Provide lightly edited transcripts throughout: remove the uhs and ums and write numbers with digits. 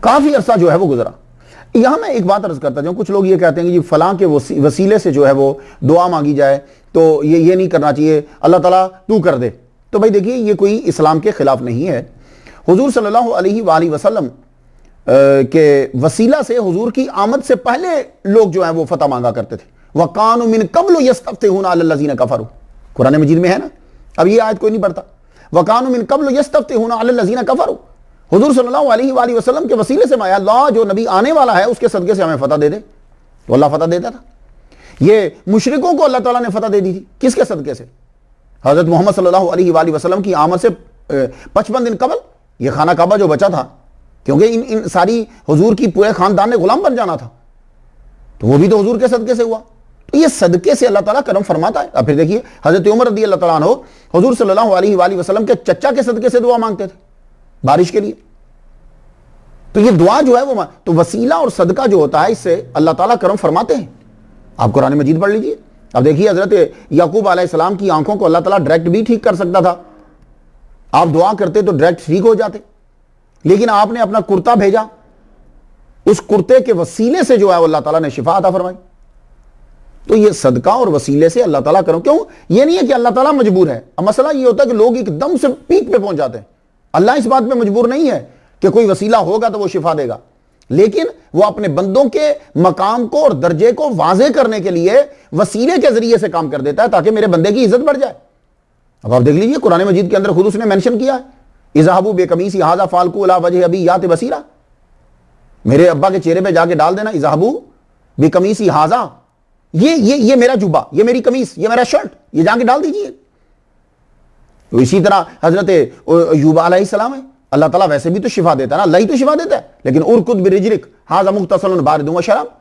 काफी अरसा जो है वो गुजरा। यहां मैं एक बात अर्ज करता जाऊं, कुछ लोग ये कहते हैं कि जी फलां के वसीले से जो है वो दुआ मांगी जाए, तो ये नहीं करना चाहिए, अल्लाह ताला तू कर दे। तो भाई देखिए, ये कोई इस्लाम के खिलाफ नहीं है। हुजूर सल्लल्लाहु अलैहि वसल्लम के वसीला से, हुजूर की आमद से पहले लोग जो है वो फतह मांगा करते थे। वकानु मिन कब्लु यस्तफ्तिहूना अलल्लज़ीना कफरू, कुरान मजीद में है ना। अब ये आयत कोई नहीं पढ़ता। वकानु मिन कब्लु यस्तफ्तिहूना अलल्लज़ीना कफरू, हुजूर सल्लल्लाहु अलैहि वसल्लम के वसीले से माया, अल्लाह जो नबी आने वाला है उसके सदके से हमें फतह दे दे, तो अल्लाह फतह देता था। ये मुशरिकों को अल्लाह ताला ने फतह दे दी थी, किसके सदके से? हजरत मोहम्मद सल्लल्लाहु अलैहि वसल्लम की आमद से 55 दिन कबल ये खाना काबा जो बचा था, क्योंकि इन सारी हुजूर की पूरे खानदान ने गुलाम बन जाना था, तो वो भी तो हुजूर के सदके से हुआ। तो ये सदके से अल्लाह ताला करम फरमाता है। अब फिर देखिए, हजरत उमर रज़ी अल्लाह ताला अन्हु हुजूर सल्लल्लाहु अलैहि वसल्लम के चचा के सदके से दुआ मांगते थे बारिश के लिए। तो ये दुआ जो है वो, तो वसीला और सदका जो होता है, इससे अल्लाह ताला करम फरमाते हैं। आप कुरान मजीद पढ़ लीजिए। अब देखिए, हजरत याकूब अलैहिस्सलाम की आंखों को अल्लाह ताला डायरेक्ट भी ठीक कर सकता था, आप दुआ करते तो डायरेक्ट ठीक हो जाते, लेकिन आपने अपना कुर्ता भेजा, उस कुर्ते के वसीले से जो है अल्लाह ताला ने शिफा अता फरमाई। तो ये सदका और वसीले से अल्लाह ताला करो। क्यों? ये नहीं है कि अल्लाह ताला मजबूर है। अब मसला ये होता है कि लोग एकदम से पीक पे पहुंच जाते हैं। अल्लाह इस बात पे मजबूर नहीं है कि कोई वसीला होगा तो वो शिफा देगा, लेकिन वो अपने बंदों के मकाम को और दर्जे को वाजे करने के लिए वसीले के जरिए से काम कर देता है, ताकि मेरे बंदे की इज्जत बढ़ जाए। अब आप देख लीजिए, कुरान मजीद के अंदर खुद उसने मेंशन किया है, इज़हाबू बेकमीसी हाजा फालकू अला वजह अबी यात बसीरा, मेरे अब्बा के चेहरे पे जाके डाल देना, इज़हाबू बेकमीसी हाजा, ये मेरा जुब्बा, ये मेरी कमीज, ये मेरा शर्ट, ये जाके डाल दीजिए। तो इसी तरह हजरत अय्यूब अलैहिस्सलाम है, अल्लाह ताला वैसे भी तो शिफा देता है ना, अल्लाह ही तो शिफा देता है, लेकिन उरकुद बिरिजलिक हाजा मुख्तसलन बारिदुन व शराब,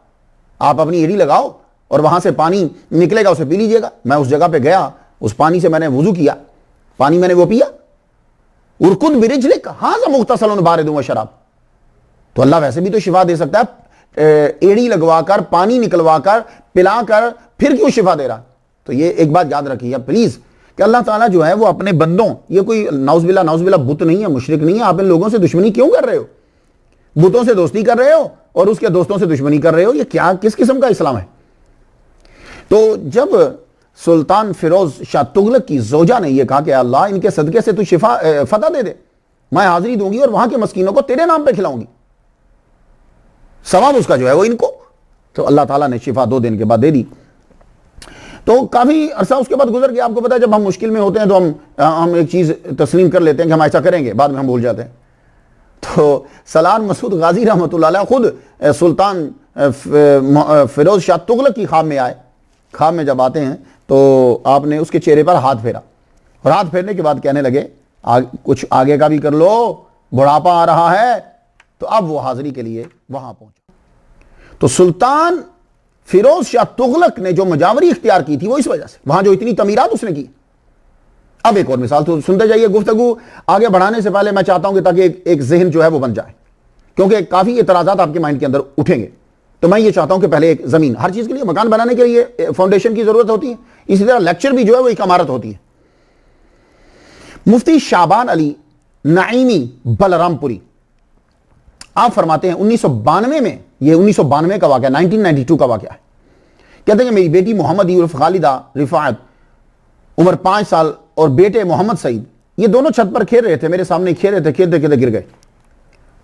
आप अपनी एड़ी लगाओ और वहां से पानी निकलेगा, उसे पी लीजिएगा। मैं उस जगह पे गया, उस पानी से मैंने वुजू किया, पानी मैंने वो पिया। उरकुद बिरिजलिक हाजा मुख्तसलन बारिदुन व शराब, तो अल्लाह वैसे भी तो शिफा दे सकता है, एड़ी लगवाकर, पानी निकलवाकर, पिलाकर, फिर क्यों शिफा दे रहा? तो ये एक बात याद रखिए प्लीज, कि अल्लाह ताला जो है वो अपने बंदों, ये कोई नाउज़बिल्लाह बुत नहीं है, मुशरिक नहीं है। आप इन लोगों से दुश्मनी क्यों कर रहे हो? बुतों से दोस्ती कर रहे हो और उसके दोस्तों से दुश्मनी कर रहे हो, ये क्या, किस किस्म का इस्लाम है? तो जब सुल्तान फिरोज शाह तुगलक की जोजा ने यह कहा कि अल्लाह इनके सदके से तू फतह दे दे, मैं हाजिरी दूंगी और वहां के मस्कीनों को तेरे नाम पे खिलाऊंगी, सवाब उसका जो है वो इनको। तो अल्लाह ताला ने शिफा 2 दिन के बाद दे दी। तो काफी अरसा उसके बाद गुजर गया। आपको पता है, जब हम मुश्किल में होते हैं तो हम एक चीज तस्लीम कर लेते हैं कि हम ऐसा करेंगे, बाद में हम भूल जाते हैं। तो सलान मसूद गाजी रहमतुल्लाह अलैह खुद सुल्तान फिरोज शाह तुगलक की ख्वाब में आए। ख्वाब में जब आते हैं तो आपने उसके चेहरे पर हाथ फेरा, और हाथ फेरने के बाद कहने लगे कुछ आगे का भी कर लो, बुढ़ापा आ रहा है। तो अब वो हाजिरी के लिए वहां पहुंचा। तो सुल्तान फिरोज शाह तुगलक ने जो मजावरी इख्तियार की थी वो इस वजह से, वहां जो इतनी तमीरात उसने की। अब एक और मिसाल तो सुनते जाइए। गुफ्तगू आगे बढ़ाने से पहले मैं चाहता हूं कि ताकि एक जहन जो है वो बन जाए, क्योंकि काफी एतराजात आपके माइंड के अंदर उठेंगे। तो मैं ये चाहता हूं कि पहले एक जमीन, हर चीज के लिए मकान बनाने के लिए फाउंडेशन की जरूरत होती है, इसी तरह लेक्चर भी जो है वो एक इमारत होती है। मुफ्ती शाबान अली नाइमी बलरामपुरी आप फरमाते हैं 1992 में, ये 1992 का वाकया, 1992 का वाकया है। कहते हैं कि मेरी बेटी मोहम्मद उर्फ खालिदा रिफात, उम्र 5 साल, और बेटे मोहम्मद सईद, ये दोनों छत पर खेल रहे थे, मेरे सामने खेल रहे थे, खेलते खेलते गिर गए।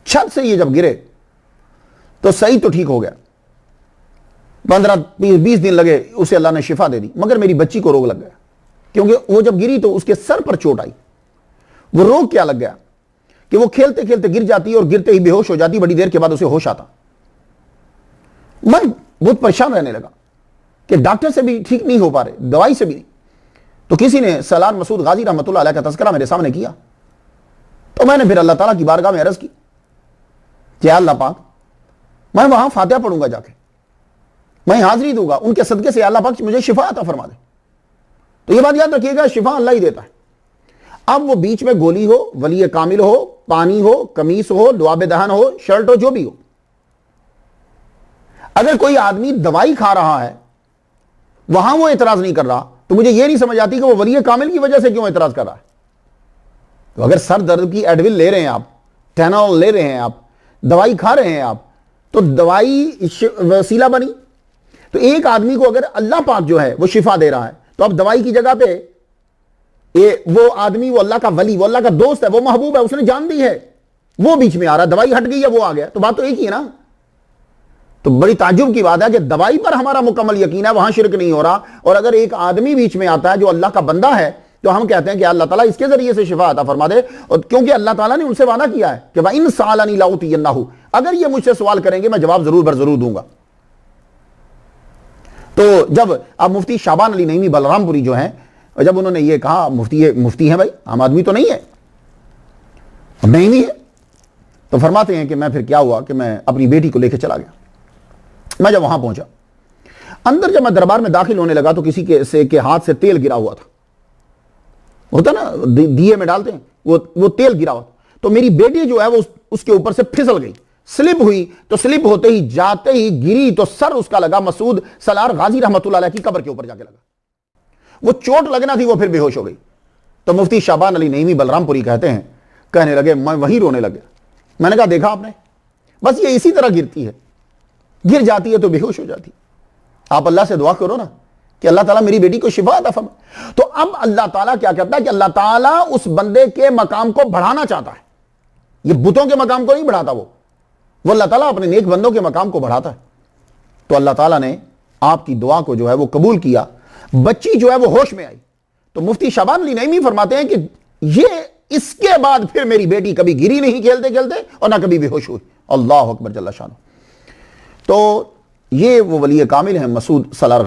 छत से ये जब गिरे तो सईद तो ठीक हो गया, 15-20 दिन लगे, उसे अल्लाह ने शिफा दे दी, मगर मेरी बच्ची को रोग लग गया, क्योंकि वो जब गिरी तो उसके सर पर चोट आई। वो रोग क्या लग गया कि वो खेलते खेलते गिर जाती और गिरते ही बेहोश हो जाती, बड़ी देर के बाद उसे होश आता। मन बहुत परेशान रहने लगा कि डॉक्टर से भी ठीक नहीं हो पा रहे, दवाई से भी नहीं। तो किसी ने सलान मसूद गाजी रहमतुल्लाह अलैह का तज़किरा मेरे सामने किया। तो मैंने फिर अल्लाह ताला की बारगाह में अर्ज की, क्या अल्लाह पाक, मैं वहां फातिहा पढ़ूंगा, जाके मैं हाजिरी दूंगा, उनके सदके से अल्लाह पाक मुझे शिफा अता फरमा दे। तो ये बात याद रखिएगा, शिफा अल्लाह ही देता है। अब वो बीच में गोली हो, वली कामिल हो, पानी हो, कमीज हो, दुआब दहन हो, शर्ट हो, जो भी हो, अगर कोई आदमी दवाई खा रहा है, वहां वो एतराज नहीं कर रहा, तो मुझे ये नहीं समझ आती कि वो वली कामिल की वजह से क्यों एतराज कर रहा है। तो अगर सर दर्द की एडविल ले रहे हैं आप, टेनॉल ले रहे हैं आप, दवाई खा रहे हैं आप, तो दवाई वसीला बनी। तो एक आदमी को अगर अल्लाह पाक जो है वो शिफा दे रहा है, तो अब दवाई की जगह पे वो आदमी, वो अल्लाह का वली, वो अल्लाह का दोस्त है, वो महबूब है, उसने जान दी है, वो बीच में आ रहा, दवाई हट गई है, वो आ गया, तो बात तो एक ही है ना। तो बड़ी ताज्जुब की बात है कि दवाई पर हमारा मुकम्मल यकीन है, वहां शिरक नहीं हो रहा, और अगर एक आदमी बीच में आता है जो अल्लाह का बंदा है, तो हम कहते हैं कि अल्लाह ताला इसके जरिए से शिफा अता फरमा दे, और क्योंकि अल्लाह ताला ने उनसे वादा किया है कि वह इन सालनी लाउतियन्नहु, अगर ये मुझसे सवाल करेंगे मैं जवाब जरूर बर जरूर दूंगा। तो जब अब मुफ्ती शाबान अली नईमी बलरामपुरी जो है, जब उन्होंने ये कहा, मुफ्ती है भाई, आम आदमी तो नहीं है, नहीं है, तो फरमाते हैं कि मैं फिर क्या हुआ कि मैं अपनी बेटी को लेकर चला गया। मैं जब वहां पहुंचा, अंदर जब मैं दरबार में दाखिल होने लगा, तो किसी के हाथ से तेल गिरा हुआ था, होता ना दिए में डालते हैं, वो तेल गिरा हुआ, तो मेरी बेटी जो है वो उसके ऊपर से फिसल गई, स्लिप हुई, तो स्लिप होते ही जाते ही गिरी, तो सर उसका लगा मसूद सलार गाजी रहमतुल्लाह अलैह की कब्र के ऊपर जाके लगा। वो चोट लगना थी, वो फिर बेहोश हो गई। तो मुफ्ती शाबान अली नईमी बलरामपुरी कहते हैं, कहने लगे, मैं वहीं रोने लगे। मैंने कहा देखा आपने, बस ये इसी तरह गिरती है, गिर जाती है तो बेहोश हो जाती। आप अल्लाह से दुआ करो ना कि अल्लाह ताला मेरी बेटी को शिफा अता फरमाए। तो अब अल्लाह ताला क्या कहता है कि अल्लाह ताला उस बंदे के मकाम को बढ़ाना चाहता है। ये बुतों के मकाम को नहीं बढ़ाता, वो अल्लाह ताला अपने नेक बंदों के मकाम को बढ़ाता है। तो अल्लाह ताला ने आपकी दुआ को जो है वो कबूल किया, बच्ची जो है वो होश में आई। तो मुफ्ती शाबान अली नईमी फरमाते हैं कि ये इसके बाद फिर मेरी बेटी कभी गिरी नहीं खेलते खेलते, और ना कभी बेहोश हुई। अल्लाह अकबर जल्ला शान। तो ये वो वली कामिल हैं मसूद सलार